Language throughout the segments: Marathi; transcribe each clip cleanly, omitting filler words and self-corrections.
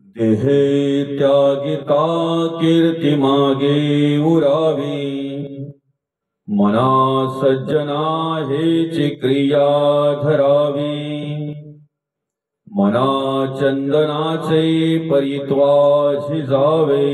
देहे त्यागिता कीर्ती मागे उरावी, मना सज्जना हेची क्रिया धरावी। मना चंदनाचे परित्वा झिजावे,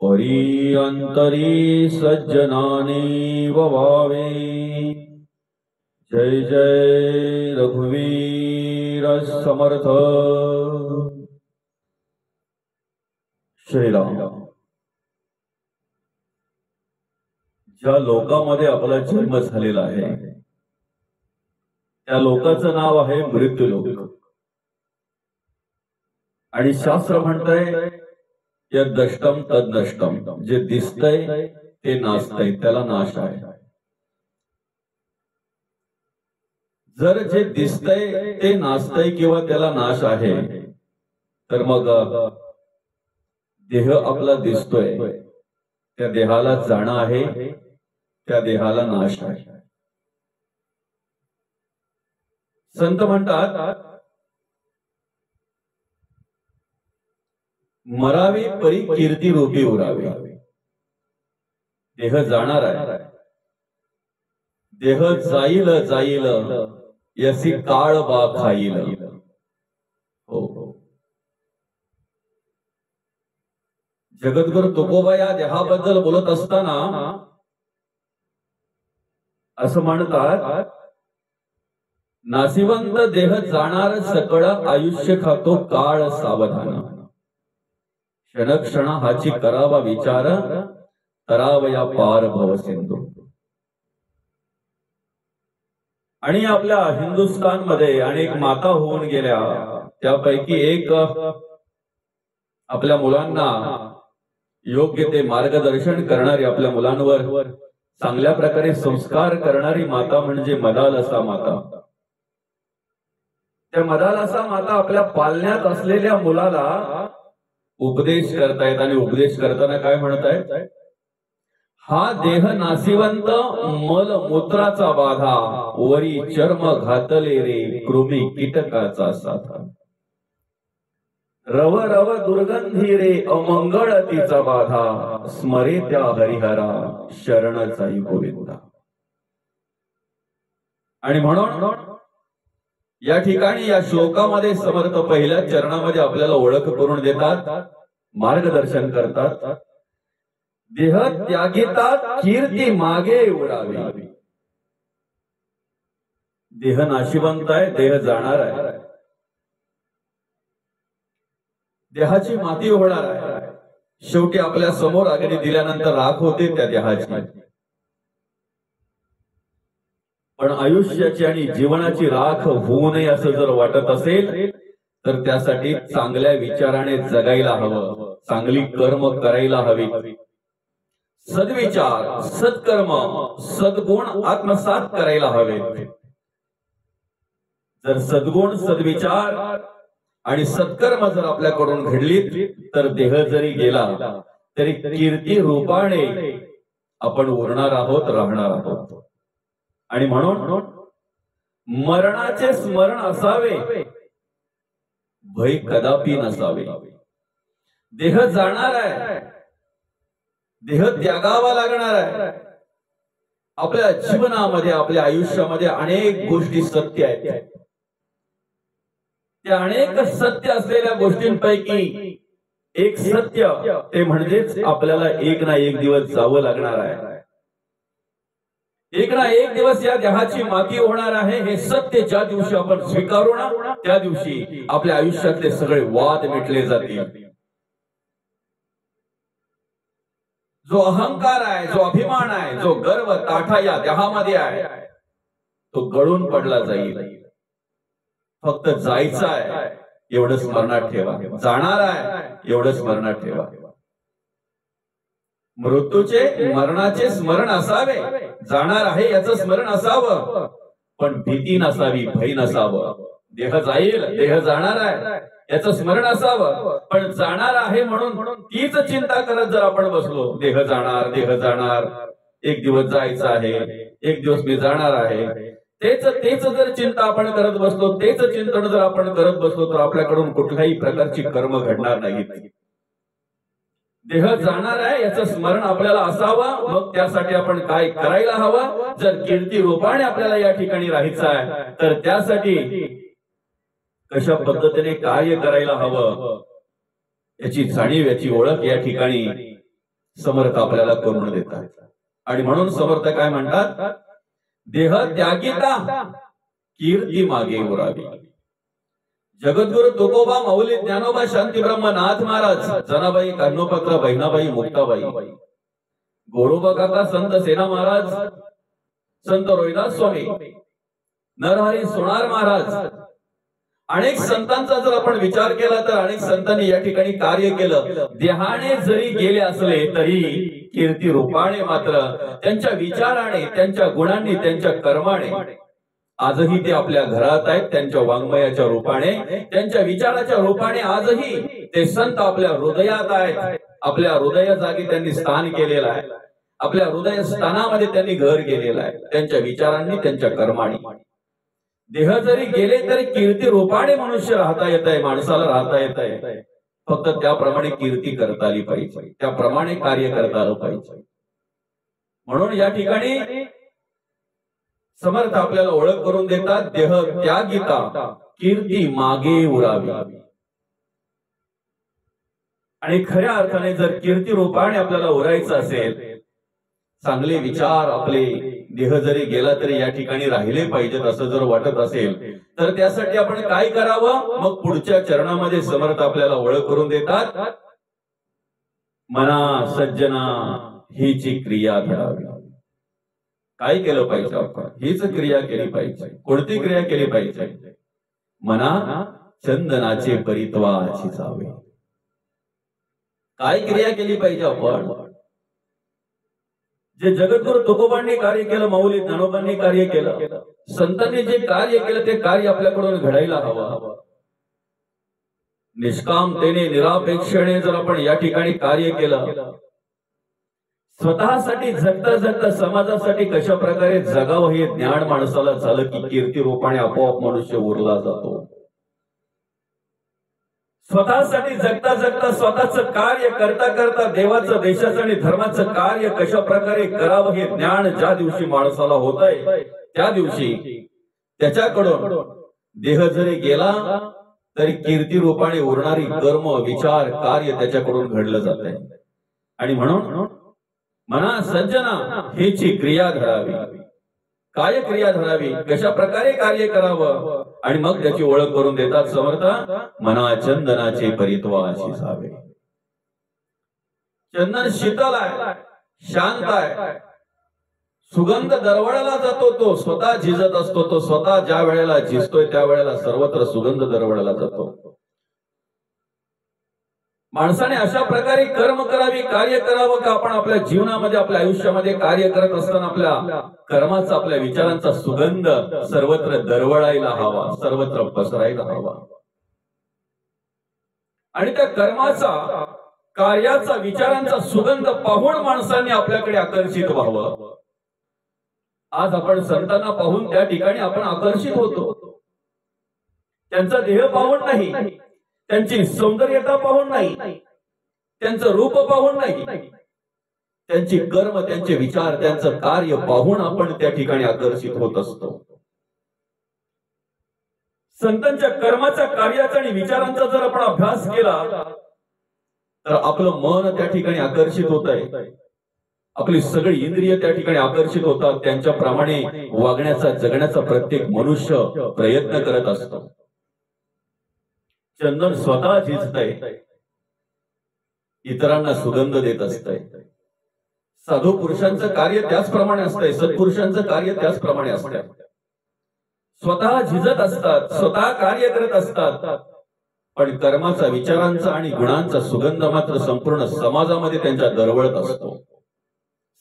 परी अंतरी सज्जनाने ववावे। जय जय रघुवीर समर्थ। श्रीराम। ज्या लोकांमध्ये आपला जन्म झालेला आहे त्या लोकांचं नाव आहे मृत्यूलोक। आणि शास्त्र म्हणतंय यद्दष्टम तद्नष्टम, जे दिसतंय ते नाचतंय त्याला नाश आहे। जर जे दिसतंय ते नाचतंय किंवा त्याला नाश आहे तर मग देह आपला दिसतोय त्या देहाला जाणं आहे, त्या देहाला नाश आहे। संत म्हणतात मरावी परी कीर्ती रूपी उरावी। देह जाणार आहे, देह जाईल जाईल यसी काळ बा खाईल। हो हो। जगद्गुरु तुकोबा या देहाबद्दल बोलत असताना असं म्हणतात, नासिवंत देह जाणार सकळ आयुष्य खातो काळ सावधान। क्षणक्षण हाची करावा विचार, करावया पार भव सिंधू। आणि आपल्या हिंदुस्थान मध्ये अनेक माता होऊन गेल्या, त्यापैकी एक आपल्या मुलांना योग्य ते मार्गदर्शन करणारी, आपल्या मुलांवर चांगल्या प्रकारे संस्कार करणारी माता म्हणजे मदालसा माता। त्या मदालसा माता आपल्या पालण्यात असलेल्या मुलाला उपदेश करतायत आणि उपदेश करताना काय म्हणतायत, हा देह नासिवंत मल मूत्राचा बाधा, वरी चर्म घातले रे कृमी कीटकाचा साथा। रव रव दुर्गंधी रे अमंगळ तिचा बाधा, स्मरे त्या हरिहरा शरण जाई गोविंदा। आणि म्हणून या ठिकाणी या श्लोकामध्ये समर्थ पहिल्या चरणामध्ये आपल्याला ओळख करून देतात, मार्गदर्शन करतात। देह त्यागिता कीर्ती मागे उरावी। देह नाशिवंत आहे, देह जाणार आहे, देहाची माती होणार आहे। शेवटी आपल्या समोर अग्नी दिल्यानंतर राख होते त्या देहाची। पण आयुष्याची आणि जीवनाची राख होऊ नये असं जर वाटत असेल तर त्यासाठी चांगल्या विचाराने जगायला हवं, चांगली कर्म करायला हवी। सद्विचार, सत्कर्म, सद्गुण आत्मसात करायला हवे। जर सद्गुण, सद्विचार आणि सत्कर्म जर आपल्याकडून घडली तर देह जरी गेला तरी कीर्ती रूपाने आपण उरणार आहोत, राहणार आहोत। आणि म्हणून मरणाचे स्मरण असावे, भय कदापि नसावे। देह जाणार आहे, देह त्यागावा लागणार आहे। आपल्या जीवनामध्ये, आपल्या आयुष्यामध्ये अनेक गोष्टी सत्य आहेत। त्या अनेक सत्य असलेल्या गोष्टींपैकी एक सत्य ते म्हणजेच आपल्याला एक ना एक दिवस जावं लागणार आहे। एक ना एक दिवस या देहाची माती होणार आहे। हे सत्य ज्या दिवशी आपण स्वीकारू ना त्या दिवशी आपल्या आयुष्यातले सगळे वाद मिटले जातील। जो अहंकार आहे, जो अभिमान आहे, जो गर्व ताठा या देहामध्ये आहे तो गळून पडला जाईल। फक्त जायचं आहे एवढं स्मरणात ठेवा, जाणार आहे एवढं स्मरणात ठेवा। मृत्यूचे, मरणाचे स्मरण असावे, जाणार आहे याचं स्मरण असावं, पण भीती नसावी, भय नसावं। देह जाईल, देह जाणार आहे याचं स्मरण असावं, पण जाणार आहे म्हणून तीच चिंता करत जर आपण बसलो, देह जाणार, देह जाणार, एक दिवस जायचं आहे, एक दिवस मी जाणार आहे, तेच तेच जर चिंता आपण करत बसलो, तेच चिंतन जर आपण करत बसलो, तर आपल्याकडून कुठल्याही प्रकारची कर्म घडणार नाहीत. देह जाणार आहे याचं स्मरण आपल्याला असावं. मग त्यासाठी आपण काय करायला हवं? जर कीर्ती रूपाने आपल्याला या ठिकाणी राहायचं आहे, तर त्यासाठी कशा पद्धतीने कार्य करायला हवं याची जाणीव, याची ओळख या ठिकाणी समर्थ आपल्याला करून देतात. आणि म्हणून समर्थ काय म्हणतात? देह त्यागिता कीर्ती मागे उरावी. जगद्गुरु तुकोबा माऊली ज्ञानोबा शांती ब्रह्मनाथ महाराज, जनाबाई कान्होपत्र, बहिणाबाई मुक्ताबाई, गोरोबा काका संत सेना महाराज, संत रोहिदास स्वामी, नरहरी सोनार महाराज, अनेक संतांचा जर आपण विचार केला तर अनेक संतांनी या ठिकाणी कार्य केलं. देहाने जरी गेले असले तरी कीर्ती रूपाने मात्र त्यांच्या विचाराने, त्यांच्या गुणांनी, त्यांच्या कर्माने आजही ते आपल्या घरात आहेत. त्यांच्या वाङ्मयाच्या रूपाने, त्यांच्या विचाराच्या रूपाने आजही ते संत आपल्या हृदयात आहेत. आपल्या हृदय जागी त्यांनी स्थान केलेलं आहे. आपल्या हृदय स्थानामध्ये त्यांनी घर केलेलं आहे. त्यांच्या विचारांनी, त्यांच्या कर्माने. देह जरी गेले तरी कीर्ती रूपाने मनुष्य राहता येत आहे, माणसाला राहता येत आहे. फक्त त्याप्रमाणे कीर्ती करता आली पाहिजे, त्याप्रमाणे कार्य करता आलं पाहिजे. म्हणून या ठिकाणी समर्थ आपल्याला ओळख करून देतात. देह त्यागिता कीर्ती मागे उरावी. आणि खऱ्या अर्थाने जर कीर्ती रूपाने आपल्याला उरायचं असेल, चांगले विचार आपले, देह जरी गेला तरी या ठिकाणी राहिले पाहिजेत असं जर वाटत असेल, तर त्यासाठी आपण काय करावं? मग पुढच्या चरणामध्ये समर्थ आपल्याला ओळख करून देतात. मना सज्जना हीची क्रिया धरावी. काय केलं पाहिजे? आपण हीच क्रिया केली पाहिजे. कोणती क्रिया केली पाहिजे? मना चंदनाचे परित्वाची जावे. काय क्रिया केली पाहिजे आपण? जे जगद्गुरु तुकोबांनी कार्य केलं, माऊली ज्ञानोबांनी कार्य केलं, संतांनी जे कार्य केलं ते कार्य आपल्याकडून घडायला हवं. निष्कामतेने, निरापेक्षेने जर आपण या ठिकाणी कार्य केलं, स्वतःसाठी जगता जगता समाजासाठी कशा प्रकारे जगावं हे ज्ञान माणसाला झालं की कीर्ती रूपाने आपोआप मनुष्य उरला जातो. स्वतःसाठी जगता जगता स्वतःचं कार्य करता करता देवाचं, देशाचं आणि धर्माचं कार्य कशा प्रकारे करावं हे ज्ञान ज्या दिवशी माणसाला होत आहे, त्या दिवशी त्याच्याकडून देह जरी गेला तरी कीर्ती रूपाने उरणारी कर्म, विचार, कार्य त्याच्याकडून घडलं जात आहे. आणि म्हणून मना सज्जना हीची क्रिया धरावी. काय क्रिया धरावी? कशा प्रकारे कार्य करावं? आणि मग त्याची ओळख करून देतात समर्थ. मना चंदनाचे परित्वाची जावे. चंदन शीतल आहे, शांत आहे, सुगंध दरवळला जातो. तो स्वतः झिजत असतो. तो स्वतः ज्या वेळेला झिजतोय त्या वेळेला सर्वत्र सुगंध दरवळला जातो. माणसाने अशा प्रकारे कर्म करावी, कार्य करावं का आपण आपल्या जीवनामध्ये, आपल्या आयुष्यामध्ये कार्य करत असताना आपल्या कर्माचा, आपल्या विचारांचा सुगंध सर्वत्र दरवळायला हवा, सर्वत्र पसरायला हवा. आणि त्या कर्माचा, कार्याचा, विचारांचा सुगंध पाहून माणसांनी आपल्याकडे आकर्षित व्हावं. आज आपण संतांना पाहून त्या ठिकाणी आपण आकर्षित होतो. त्यांचा देह पाहून नाही, त्यांची सौंदर्यता पाहून नाही, त्यांचं रूप पाहून नाही, त्यांची कर्म, त्यांचे विचार, त्यांचं कार्य पाहून आपण त्या ठिकाणी आकर्षित होत असतो. संतांच्या कर्माच्या, कार्याचा आणि विचारांचा जर आपण अभ्यास केला तर आपलं मन त्या ठिकाणी आकर्षित होत आहे. आपली सगळी इंद्रिय त्या ठिकाणी आकर्षित होतात. त्यांच्याप्रमाणे वागण्याचा, जगण्याचा प्रत्येक मनुष्य प्रयत्न करत असतो. चंदन स्वतः झिजतंय, इतरांना सुगंध देत असतंय. साधू पुरुषांचं कार्य त्याचप्रमाणे असतंय, सत्पुरुषांचं कार्य त्याचप्रमाणे असतंय. स्वतः झिजत असतात, स्वतः कार्य करत असतात, पण कर्माचा, विचारांचा आणि गुणांचा सुगंध मात्र संपूर्ण समाजामध्ये त्यांच्या दरवळत असतो,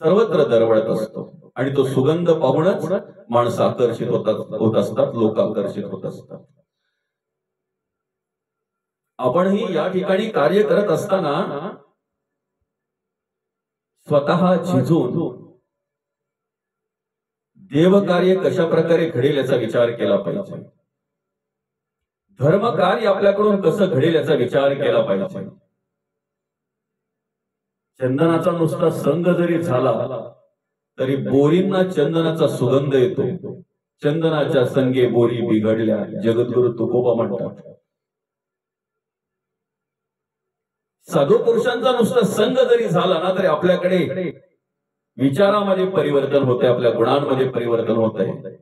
सर्वत्र दरवळत असतो. आणि तो सुगंध पाहूनच माणसं आकर्षित होत असतात, लोक आकर्षित होत असतात. आपणही या ठिकाणी कार्य करत असताना स्वतः झिजून देवकार्य कशा प्रकारे घडेल याचा विचार केला पाहिजे, धर्मकार्य आपल्याकडून कसं घडेल याचा विचार केला पाहिजे. चंदनाचा नुसता संग जरी झाला तरी बोरींना चंदनाचा सुगंध येतो. चंदनाच्या संगे बोरी बिघडल्या, जगद्गुरु तुकोबा म्हणतात. साधू पुरुषांचा नुसता संग जरी झाला ना तरी आपल्याकडे विचारामध्ये परिवर्तन होते, आपल्या गुणांमध्ये परिवर्तन होते.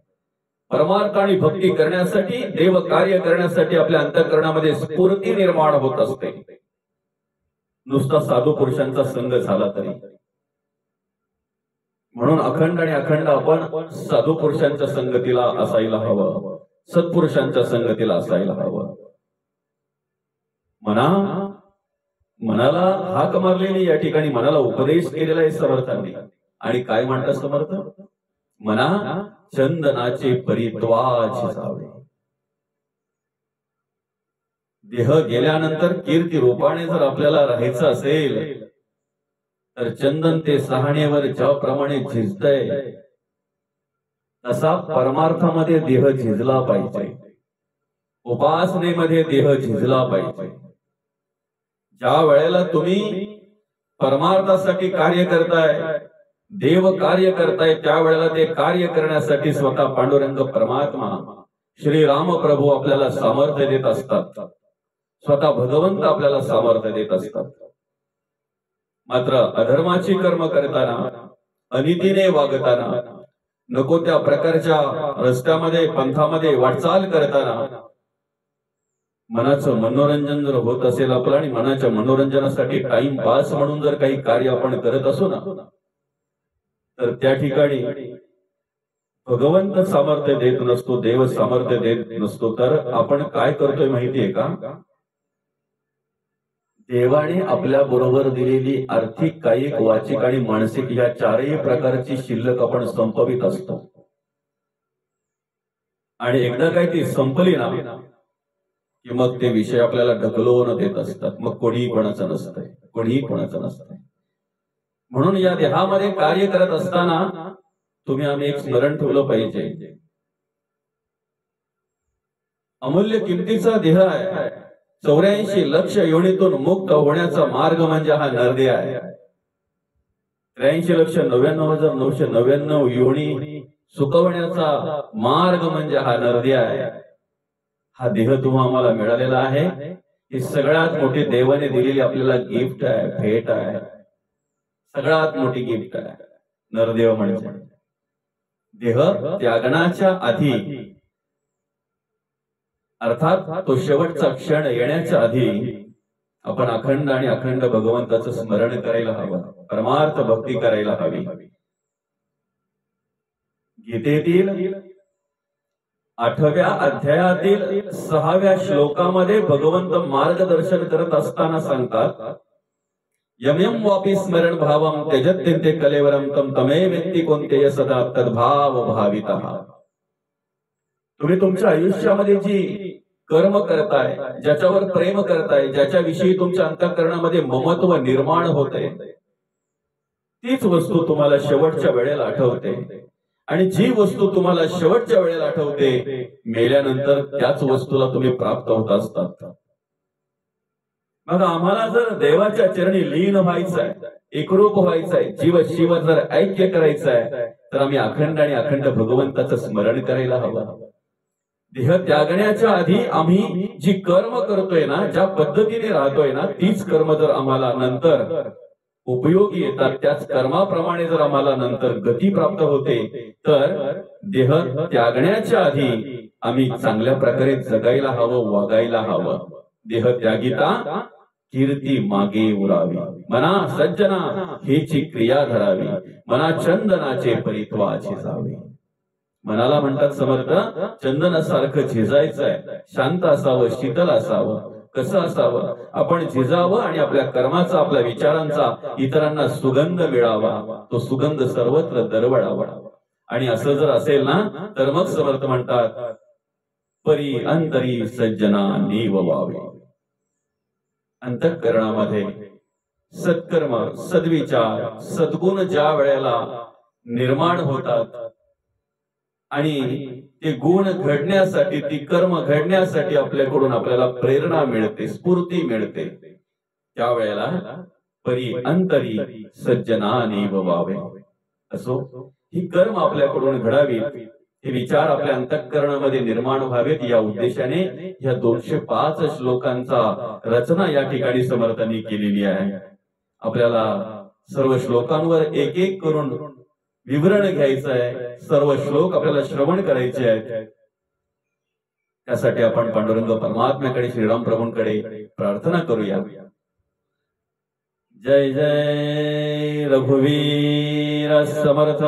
परमार्थ आणि भक्ती करण्यासाठी, देव कार्य करण्यासाठी आपल्या अंतःकरणामध्ये स्फूर्ती निर्माण होत असते, नुसता साधू पुरुषांचा संग झाला तरी. म्हणून अखंड आणि अखंड आपण साधू पुरुषांच्या संगतीला असायला हवं, सत्पुरुषांच्या संगतीला असायला हवं. मनाला हाक मारलेली या ठिकाणी मनाला उपदेश केलेला आहे समर्थांनी. आणि काय म्हणतात समर्थ? मना चंदनाचे परित्वाज जावे. देह गेल्यानंतर कीर्ती रूपाने जर आपल्याला राहायचं असेल तर चंदन ते सहाणेवर ज्याप्रमाणे झिजतय तसा परमार्थामध्ये देह झिजला पाहिजे, उपासनेमध्ये देह झिजला पाहिजे. ज्या वेळेला तुम्ही परमार्थासाठी कार्य करताय, देव कार्य करताय, त्यावेळेला ते कार्य करण्यासाठी स्वतः पांडुरंग परमात्मा श्री राम प्रभू आपल्याला सामर्थ्य देत असतात, स्वतः भगवंत आपल्याला सामर्थ्य देत असतात. मात्र अधर्माची कर्म करताना, अनितीने वागताना, नको त्या प्रकारच्या रस्त्यामध्ये पंथामध्ये वाटचाल करताना मनाचं मनोरंजन जर होत असेल आपलं आणि मनाच्या मनोरंजनासाठी टाइम पास म्हणून जर काही कार्य आपण करत असू ना तर त्या ठिकाणी भगवंत सामर्थ्य देत नसतो, देव सामर्थ्य देत नसतो. तर आपण काय करतोय माहितीये का? देवाने आपल्या बरोबर दिलेली आर्थिक, कायिक, वाचिक आणि मानसिक या चारही प्रकारची शिल्लक आपण संपवित असतो. आणि एकदा काय ती संपली ना की मग ते विषय आपल्याला ढकलवून देत असतात. मग कोणीही कोणाचं नसतंय, कोणीही कोणाचं नसतंय. म्हणून या देहामध्ये कार्य करत असताना तुम्ही आम्ही एक स्मरण ठेवलं पाहिजे, अमूल्य किमतीचा देह आहे. 84 लक्ष योनीतून मुक्त होण्याचा मार्ग म्हणजे हा नरदेह आहे. 83,99,999 योनी सुकवण्याचा मार्ग म्हणजे हा नरदेह आहे. हा देह तुम्हा आम्हाला मिळालेला आहे. ही सगळ्यात मोठी देवाने दिलेली आपल्याला गिफ्ट आहे, भेट आहे, सगळ्यात मोठी गिफ्ट आहे. नरदेव म्हणजे देह त्यागनाच्या आधी, अर्थात तो शेवटचा क्षण येण्याच्या आधी आपण अखंड आणि अखंड भगवंताचं स्मरण करायला हवं, परमार्थ भक्ती करायला हवी. गीतेतील 8व्या अध्यायातील 6व्या श्लोकामध्ये भगवंत मार्गदर्शन करत असताना सांगतात, यम्यम वापी स्मरण भावम त्यजत्यन्ते कलेवरम तम तमे व्यक्ती कोणते सदा तद्भाव भावितः. तुम्ही तुमच्या आयुष्यामध्ये जी कर्म करताय, ज्याच्यावर प्रेम करताय, ज्याच्याविषयी तुमच्या अंतःकरणामध्ये ममत्व निर्माण होते, तीच वस्तू तुम्हाला शेवटच्या वेळेला आठवते. आणि जी वस्तू तुम्हाला शेवटच्या वेळेला आठवते, मेल्यानंतर त्याच वस्तूला तुम्ही प्राप्त होत असतात. मग आम्हाला जर देवाच्या चरणी लीन व्हायचंय, एकरूप व्हायचंय, जीव शिव जर ऐक्य करायचंय तर आम्ही अखंड आणि अखंड भगवंताचं स्मरण करायला हवं. देह त्यागण्याच्या आधी आम्ही जी कर्म करतोय ना, ज्या पद्धतीने राहतोय ना, तीच कर्म जर आम्हाला नंतर उपयोगी येतात, त्याच कर्माप्रमाणे जर आम्हाला नंतर गती प्राप्त होते, तर देह त्यागण्याच्या आधी आम्ही चांगल्या प्रकारे जगायला हवं, वागायला हवं. देह त्यागिता कीर्ती मागे उरावी, मना सज्जना हेची क्रिया धरावी, मना चंदनाचे परित्वाचे जावे. मनाला म्हणतात समर्थ, चंदनासारखं झिजायचंय, शांत असावं, शीतल असावं. कसं असावं? आपण झिजावं आणि आपल्या कर्माचा, आपल्या विचारांचा इतरांना सुगंध मिळावा, तो सुगंध सर्वत्र दरवळावा. आणि असं जर असेल ना तर मग समर्थ म्हणतात, परी अंतरी सज्जना नीव व्हावे. अंतःकरणामध्ये सत्कर्म, सद्विचार, सद्गुण ज्या वेळेला निर्माण होतात आणि ते गुण घडण्यासाठी, ती कर्म घडण्यासाठी आपल्याकडून आपल्याला प्रेरणा मिळते, स्फूर्ती मिळते, त्यावेळेला परी अंतरी सज्जनानी व्हावे. असो, ही कर्म आपल्याकडून घडावी, हे विचार आपल्या अंतःकरणामध्ये निर्माण व्हावेत, या उद्देशाने या 205 श्लोकांचा रचना या ठिकाणी समर्थांनी केलेली आहे. आपल्याला सर्व श्लोकांवर एक एक करून विवरण घ्यायचं आहे, सर्व श्लोक आपल्याला श्रवण करायचे आहेत. त्यासाठी आपण पांडुरंग परमात्म्याकडे, श्रीराम प्रभूंकडे प्रार्थना करूया. जय जय रघुवीर समर्थ.